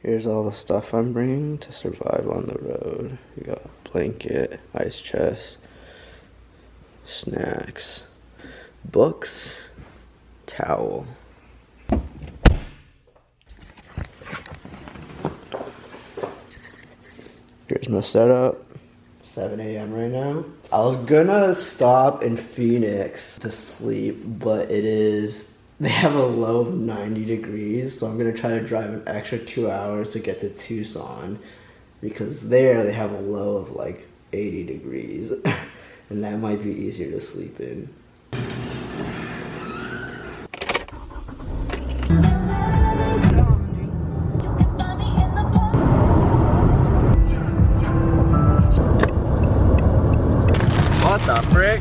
Here's all the stuff I'm bringing to survive on the road. We got blanket, ice chest, snacks, books, towel. Here's my setup. 7 a.m. right now. I was gonna stop in Phoenix to sleep, but they have a low of 90 degrees, so I'm gonna try to drive an extra 2 hours to get to Tucson, because there they have a low of like 80 degrees, and that might be easier to sleep in. What the frick?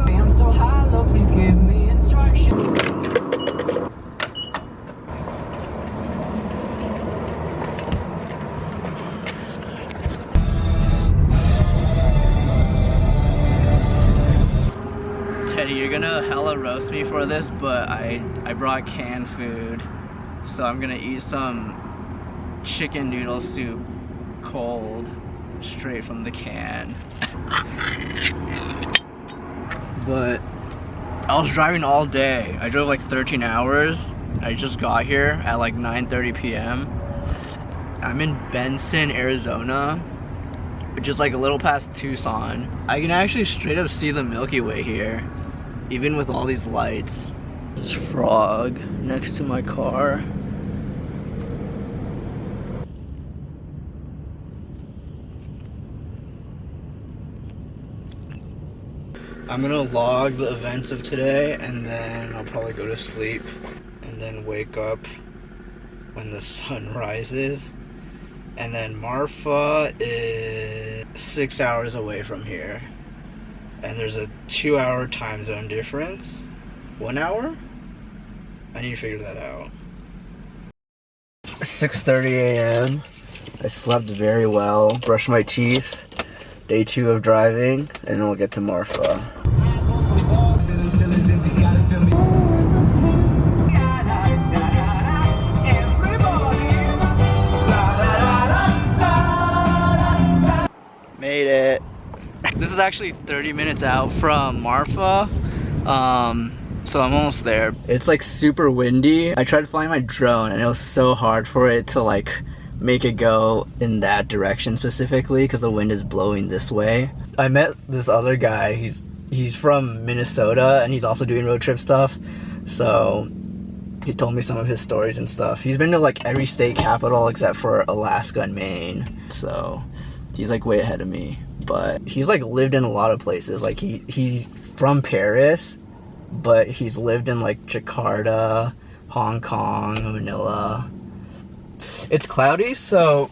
I'm so high, Lord, please give me instruction. Teddy, you're gonna hella roast me for this, but I brought canned food, so I'm gonna eat some chicken noodle soup cold straight from the can. But I was driving all day. I drove like 13 hours. I just got here at like 9:30 p.m. I'm in Benson, Arizona, which is like a little past Tucson. I can actually straight up see the Milky Way here, even with all these lights. This frog next to my car. I'm gonna log the events of today, and then I'll probably go to sleep and then wake up when the sun rises. And then Marfa is 6 hours away from here, and there's a 2-hour time zone difference. 1 hour? I need to figure that out. 6:30 a.m. I slept very well, brushed my teeth. Day 2 of driving, and then we'll get to Marfa. Made it. This is actually 30 minutes out from Marfa, so I'm almost there. It's like super windy. I tried flying my drone, and it was so hard for it to like make it go in that direction specifically, because the wind is blowing this way. I met this other guy. He's from Minnesota, and he's also doing road trip stuff, so he told me some of his stories and stuff. He's been to like every state capital except for Alaska and Maine, so he's like way ahead of me. But he's like lived in a lot of places. Like he's from Paris, but he's lived in like Jakarta, Hong Kong, Manila. It's cloudy, so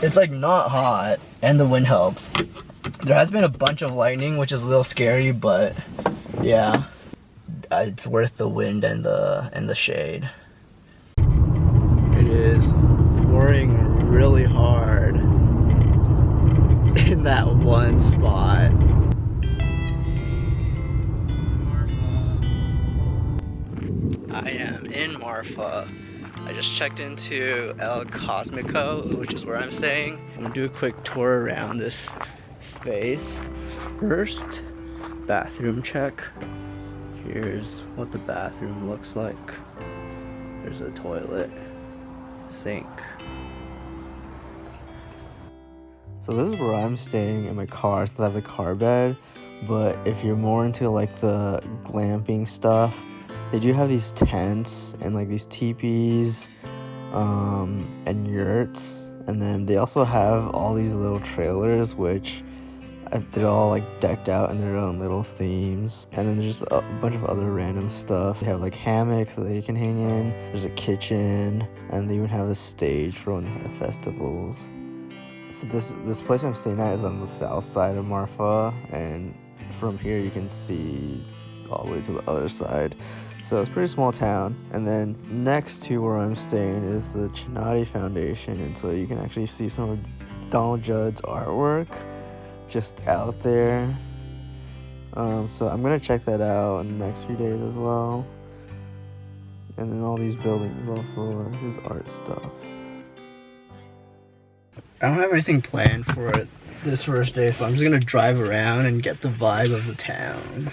it's like not hot, and the wind helps. There has been a bunch of lightning, which is a little scary, but yeah, it's worth the wind and the shade. It is pouring really hard in that one spot. I am in Marfa. I just checked into El Cosmico, which is where I'm staying. I'm gonna do a quick tour around this space. First, bathroom check. Here's what the bathroom looks like. There's a toilet, sink. So this is where I'm staying in my car, since I have the car bed. But if you're more into like the glamping stuff, they do have these tents and like these teepees and yurts, and then they also have all these little trailers, which they're all like decked out in their own little themes. And then there's a bunch of other random stuff. They have like hammocks that you can hang in. There's a kitchen, and they even have a stage for when they have festivals. So this place I'm staying at is on the south side of Marfa, and from here you can see all the way to the other side. So it's a pretty small town. And then next to where I'm staying is the Chinati Foundation, and so you can actually see some of Donald Judd's artwork just out there. So I'm gonna check that out in the next few days as well. And then all these buildings also are his art stuff. I don't have anything planned for it this first day, so I'm just gonna drive around and get the vibe of the town.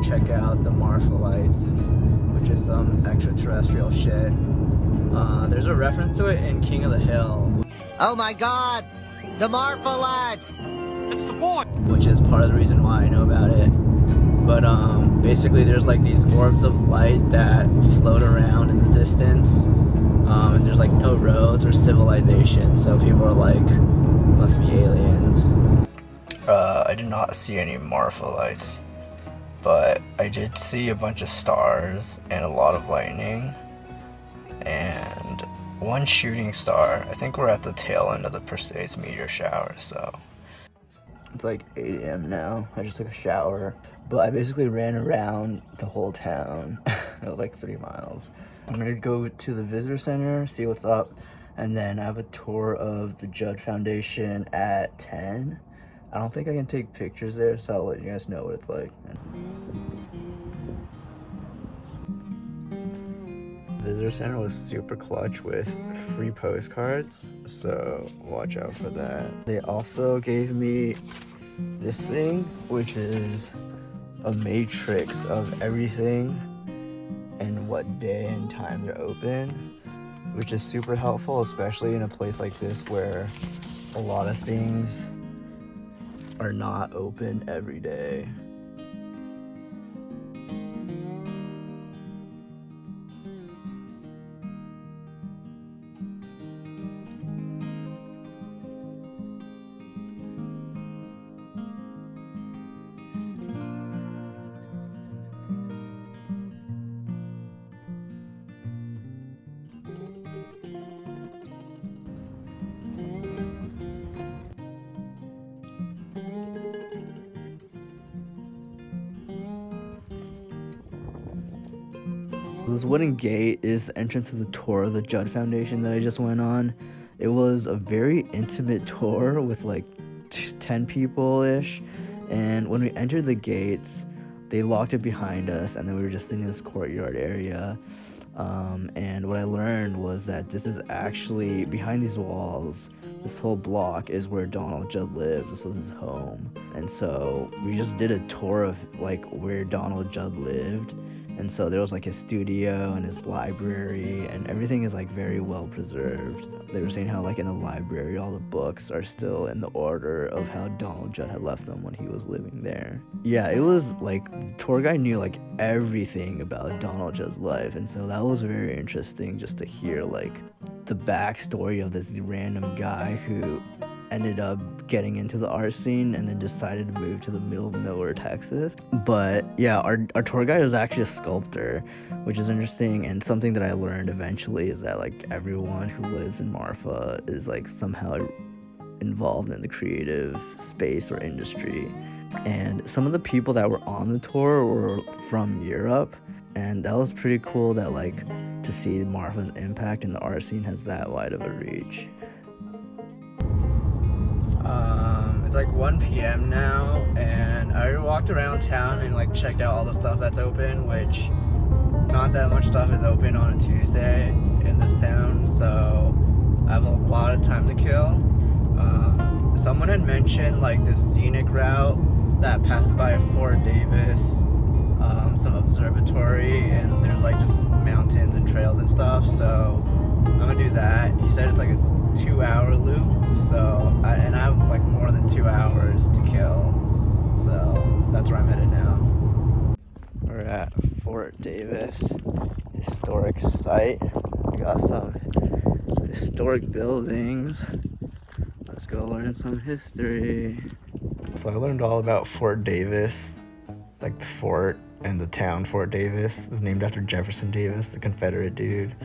Check out the Marfa lights, which is some extraterrestrial shit. There's a reference to it in King of the Hill. Oh my god! The Marfa lights! That's the boy! Which is part of the reason why I know about it. But basically there's like these orbs of light that float around in the distance. And there's like no roads or civilization, so people are like, must be aliens. I did not see any Marfa lights, but I did see a bunch of stars and a lot of lightning and one shooting star. I think we're at the tail end of the Perseids meteor shower, so it's like 8 a.m. now. I just took a shower, but I basically ran around the whole town. It was like 3 miles. I'm gonna go to the visitor center, see what's up, and then I have a tour of the Judd Foundation at 10. I don't think I can take pictures there, so I'll let you guys know what it's like. Visitor center was super clutch with free postcards, so watch out for that. They also gave me this thing, which is a matrix of everything and what day and time they're open, which is super helpful, especially in a place like this where a lot of things are not open every day. This wooden gate is the entrance to the tour of the Judd Foundation that I just went on. It was a very intimate tour with like 10 people-ish, and when we entered the gates, they locked it behind us, and then we were just in this courtyard area. And what I learned was that this is actually, behind these walls, this whole block is where Donald Judd lived. This was his home. And so we just did a tour of like where Donald Judd lived. And so there was like his studio and his library, and everything is like very well preserved. They were saying how like in the library all the books are still in the order of how Donald Judd had left them when he was living there. Yeah, it was like the tour guide knew like everything about Donald Judd's life, and so that was very interesting just to hear like the backstory of this random guy who ended up getting into the art scene and then decided to move to the middle of nowhere, Texas. But yeah, our tour guide is actually a sculptor, which is interesting, and something that I learned eventually is that like everyone who lives in Marfa is like somehow involved in the creative space or industry. And some of the people that were on the tour were from Europe, and that was pretty cool that like to see Marfa's impact in the art scene has that wide of a reach. It's like 1 p.m. now, and I walked around town and like checked out all the stuff that's open, which not that much stuff is open on a Tuesday in this town, so I have a lot of time to kill. Someone had mentioned like this scenic route that passed by Fort Davis some observatory, and there's like just mountains and trails and stuff. So I'm gonna do that. He said it's like a 2-hour loop, so I have like more than 2 hours to kill. So that's where I'm headed now. We're at Fort Davis historic site. We got some historic buildings. Let's go learn some history. So I learned all about Fort Davis, like the fort and the town Fort Davis is named after Jefferson Davis, the Confederate dude.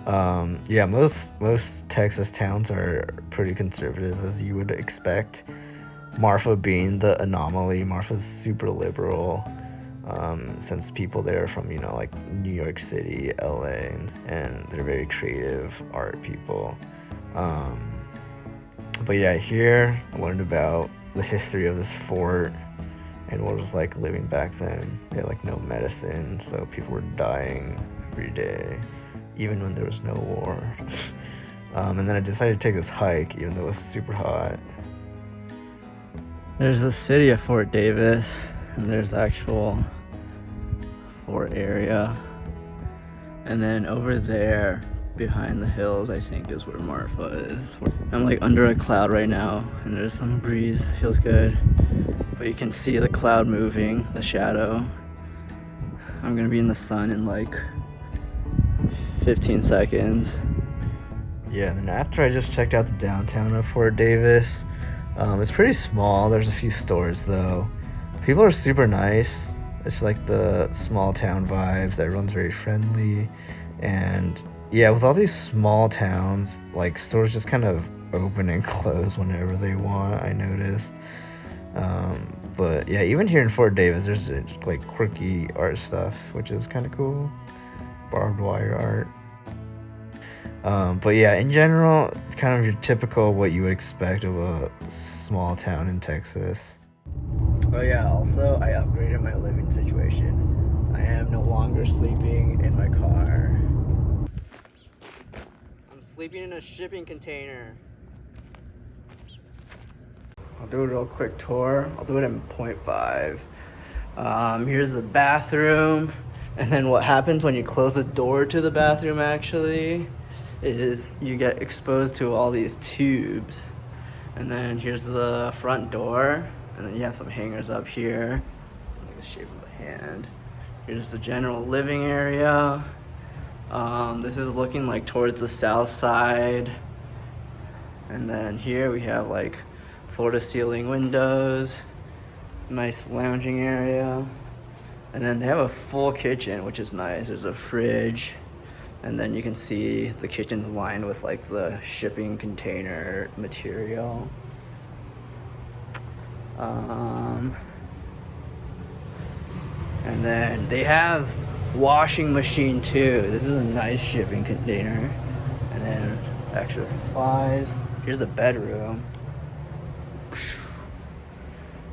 Yeah, most Texas towns are pretty conservative, as you would expect. Marfa being the anomaly. Marfa's super liberal, since people there are from, you know, like New York City, LA, and they're very creative art people. But yeah, here I learned about the history of this fort and what it was like living back then. They had like no medicine, so people were dying every day, even when there was no war. And then I decided to take this hike, even though it was super hot. There's the city of Fort Davis, and there's the actual fort area. And then over there, behind the hills, I think is where Marfa is. I'm like under a cloud right now, and there's some breeze, feels good. But you can see the cloud moving, the shadow. I'm gonna be in the sun in like 15 seconds. Yeah, and then after I just checked out the downtown of Fort Davis, it's pretty small. There's a few stores though. People are super nice. It's like the small town vibes. Everyone's very friendly. And yeah, with all these small towns, like stores just kind of open and close whenever they want, I noticed. But yeah, even here in Fort Davis, there's like quirky art stuff, which is kind of cool. Barbed wire art. But yeah, in general, it's kind of your typical what you would expect of a small town in Texas. Oh yeah, also I upgraded my living situation. I am no longer sleeping in my car. I'm sleeping in a shipping container. I'll do a real quick tour. I'll do it in 0.5. Here's the bathroom. And then what happens when you close the door to the bathroom actually is you get exposed to all these tubes. And then here's the front door. And then you have some hangers up here, like the shape of a hand. Here's the general living area. This is looking like towards the south side. And then here we have like floor-to-ceiling windows, nice lounging area. And then they have a full kitchen, which is nice. There's a fridge, and then you can see the kitchen's lined with like the shipping container material. And then they have washing machine too. This is a nice shipping container. And then extra supplies. Here's a bedroom.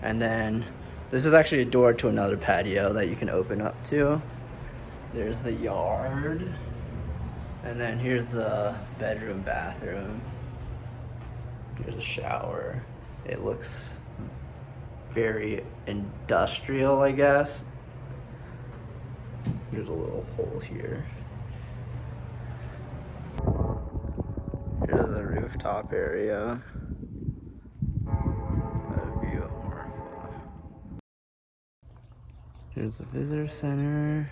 And then this is actually a door to another patio that you can open up to. There's the yard. And then here's the bedroom, bathroom. Here's a shower. It looks very industrial, I guess. There's a little hole here. Here's the rooftop area. There's the visitor center.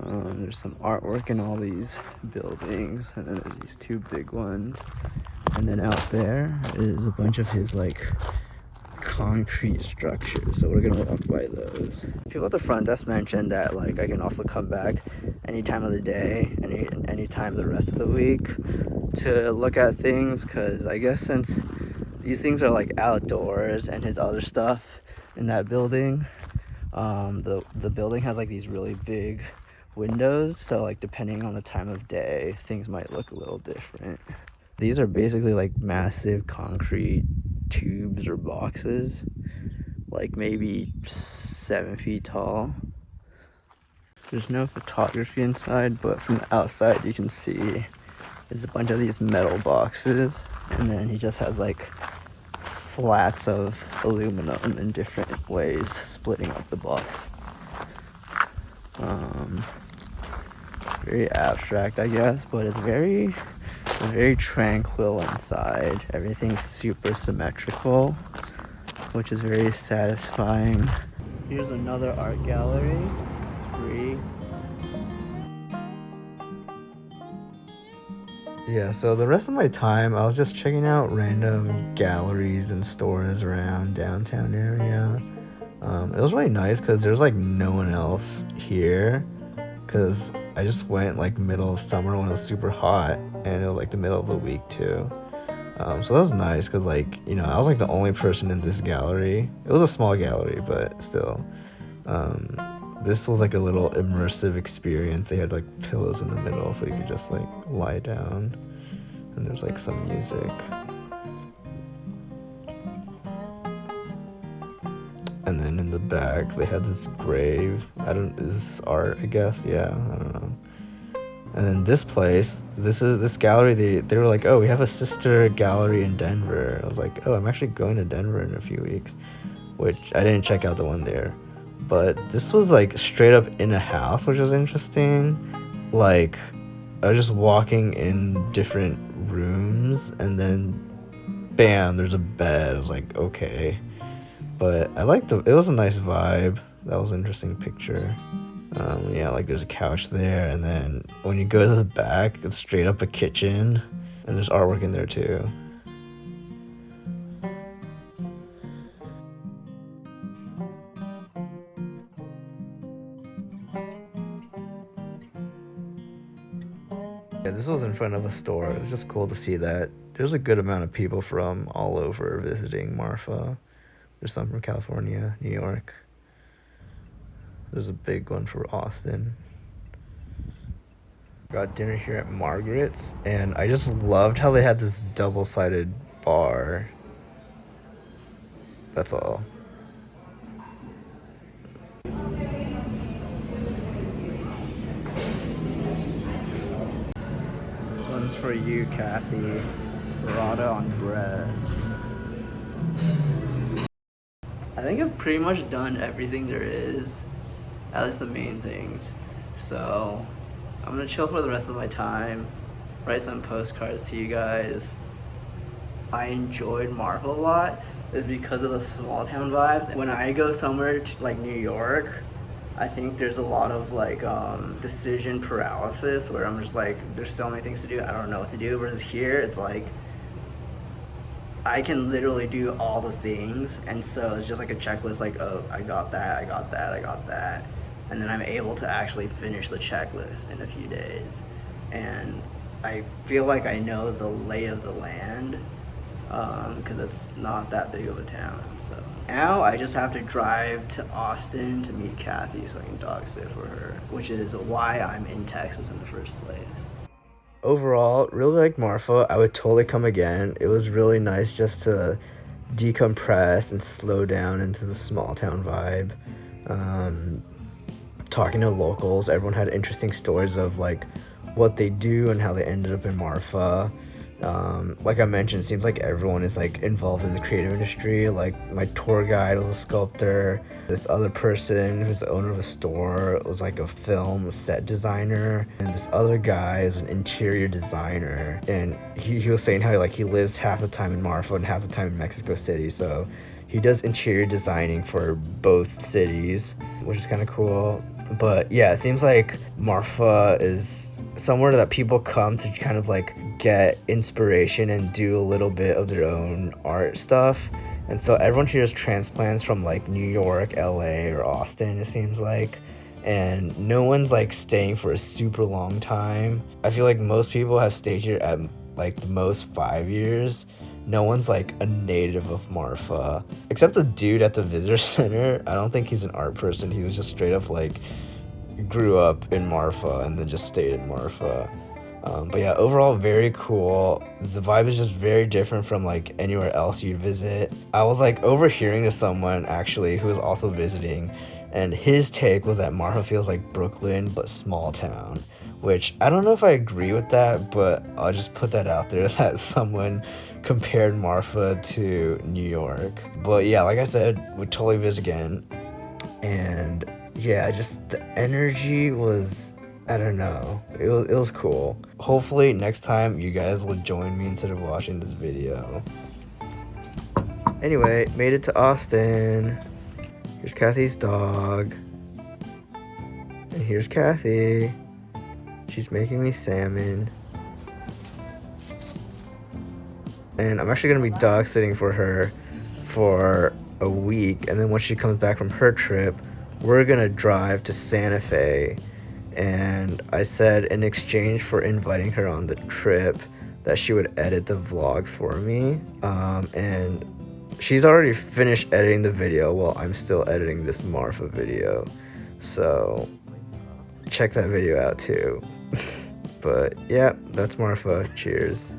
There's some artwork in all these buildings, and then there's these two big ones. And then out there is a bunch of his like concrete structures, so we're gonna walk by those. People at the front desk mentioned that like I can also come back any time of the day, any time the rest of the week to look at things, because I guess since these things are like outdoors and his other stuff in that building, the building has like these really big windows, so like depending on the time of day things might look a little different. These are basically like massive concrete tubes or boxes, like maybe 7 feet tall. There's no photography inside, but from the outside you can see there's a bunch of these metal boxes, and then he just has like slats of aluminum in different ways, splitting up the box. Very abstract, I guess, but it's very tranquil inside. Everything's super symmetrical, which is very satisfying. Here's another art gallery. It's free. Yeah, so the rest of my time, I was just checking out random galleries and stores around downtown area. It was really nice because there's like no one else here, because I just went like middle of summer when it was super hot, and it was like the middle of the week too. So that was nice because, like, you know, I was like the only person in this gallery. It was a small gallery, but still. This was like a little immersive experience. They had like pillows in the middle so you could just like lie down, and there's like some music. And then in the back they had this grave. Is this art, I guess? Yeah, I don't know. And then this place, this gallery, they were like, oh, we have a sister gallery in Denver. I was like, oh, I'm actually going to Denver in a few weeks, which I didn't check out the one there. But this was like straight up in a house, which was interesting. Like, I was just walking in different rooms, and then bam, there's a bed. I was like, okay. But I liked it was a nice vibe. That was an interesting picture. Yeah, like there's a couch there, and then when you go to the back, it's straight up a kitchen, and there's artwork in there too. Yeah, this was in front of a store. It was just cool to see that. There's a good amount of people from all over visiting Marfa. There's some from California, New York. There's a big one for Austin. Got dinner here at Margaret's, and I just loved how they had this double-sided bar. That's all. This one's for you, Kathy. Burrata on bread. I think I've pretty much done everything there is, at least the main things. So I'm gonna chill for the rest of my time, write some postcards to you guys. I enjoyed Marfa a lot is because of the small town vibes. When I go somewhere like New York, I think there's a lot of like decision paralysis where I'm just like, there's so many things to do, I don't know what to do. Versus here, it's like I can literally do all the things, and so it's just like a checklist, like, oh, I got that, I got that, I got that, and then I'm able to actually finish the checklist in a few days. And I feel like I know the lay of the land, because it's not that big of a town. So now I just have to drive to Austin to meet Kathy so I can dog sit for her, which is why I'm in Texas in the first place. Overall, really like Marfa. I would totally come again. It was really nice just to decompress and slow down into the small town vibe. Talking to locals, everyone had interesting stories of like what they do and how they ended up in Marfa. Like I mentioned, it seems like everyone is like involved in the creative industry. Like my tour guide was a sculptor. This other person who's the owner of a store was like a film set designer, and this other guy is an interior designer. And he was saying how like he lives half the time in Marfa and half the time in Mexico City, so he does interior designing for both cities, which is kind of cool. But yeah, it seems like Marfa is somewhere that people come to kind of like get inspiration and do a little bit of their own art stuff. And so everyone here is transplants from like New York, LA, or Austin, it seems like. And no one's like staying for a super long time. I feel like most people have stayed here at like the most 5 years. No one's like a native of Marfa, except the dude at the visitor center. I don't think he's an art person. He was just straight up like grew up in Marfa and then just stayed in Marfa. But yeah, overall very cool. The vibe is just very different from like anywhere else you'd visit. I was like overhearing to someone actually who was also visiting, and his take was that Marfa feels like Brooklyn but small town, which I don't know if I agree with that, but I'll just put that out there that someone compared Marfa to New York. But yeah, like I said, would totally visit again. And yeah, just the energy was, I don't know, it was cool. Hopefully next time you guys will join me instead of watching this video. Anyway, made it to Austin. Here's Kathy's dog. And here's Kathy. She's making me salmon. And I'm actually gonna be dog sitting for her for a week, and then once she comes back from her trip, we're gonna drive to Santa Fe. And I said in exchange for inviting her on the trip that she would edit the vlog for me. And she's already finished editing the video while I'm still editing this Marfa video. So check that video out too. But yeah, that's Marfa. Cheers.